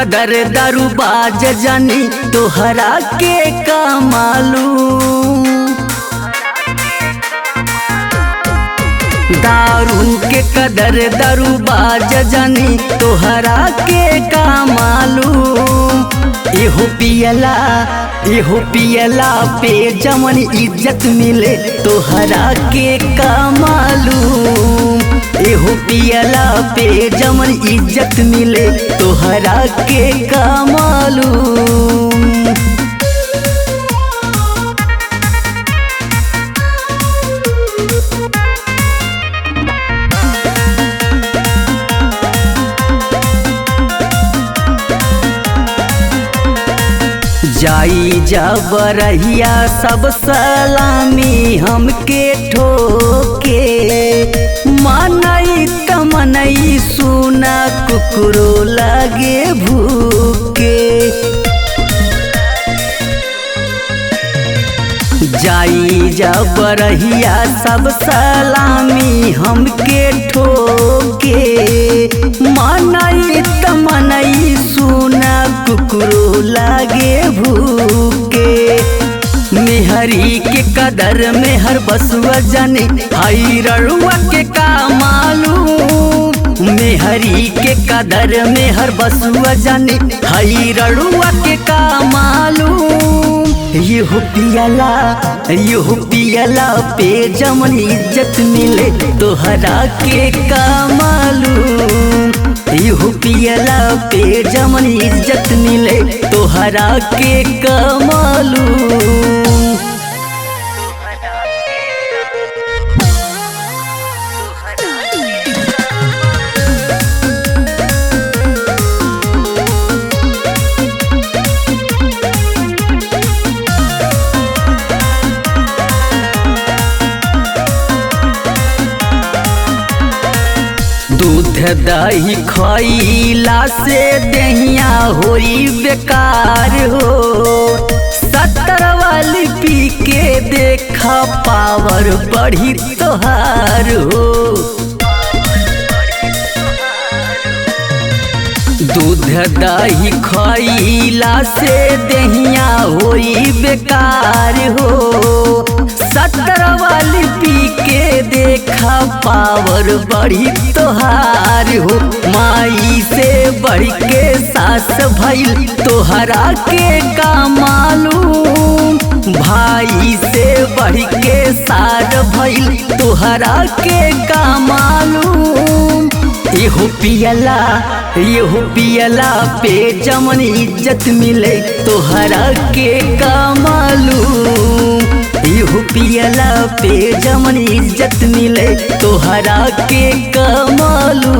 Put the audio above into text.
कदर दारू बाज जानी तोहरा के कमालू। दारू के कदर दारू बाज जानी तोहरा के कमालू। एहो पियला पे जमन इज्जत मिले तोहरा के कमालू। एहो पियला पे जमन इज्जत मिले तोहरा के कमालू। जाई जब रहिया सब सलामी हमके ठोके। मनई तमनई सुना कुकुरो लगे भूखे। जाई जब रहिया सब सलामी हमके ठोके। मनई तमनई सुना कुकुरो लगे भूखे। मेहरी के कदर में हर बसुआ जाने हई रड़ुआ के कामालू। मेहरी के कदर में हर बसुआ जाने हई रड़ुआ के कामालू। यो पियला पे जमन इज्जत मिले तोहरा के कमालू। यो पियला पे जमन इज्जत मिले तोहरा के कमालू। दूध दही खइला से दहिया होई बेकार हो। 70 वाली पी के देखा पावर बढ़ी तोहार हो। दूध दही खइला से दहिया होई बेकार हो। 70 वाली पी के देखा पावर बढ़ी तोहार हो। माई से बढ़ के सास भइल तोहरा के कमालू। भाई से बढ़ के सार भइल तोहरा के कमालू। एहो पियला पे जमन इज्जत मिले तोहरा के कमालू। एहो पियला पे जमन इज्जत मिले तोहरा के कमालू।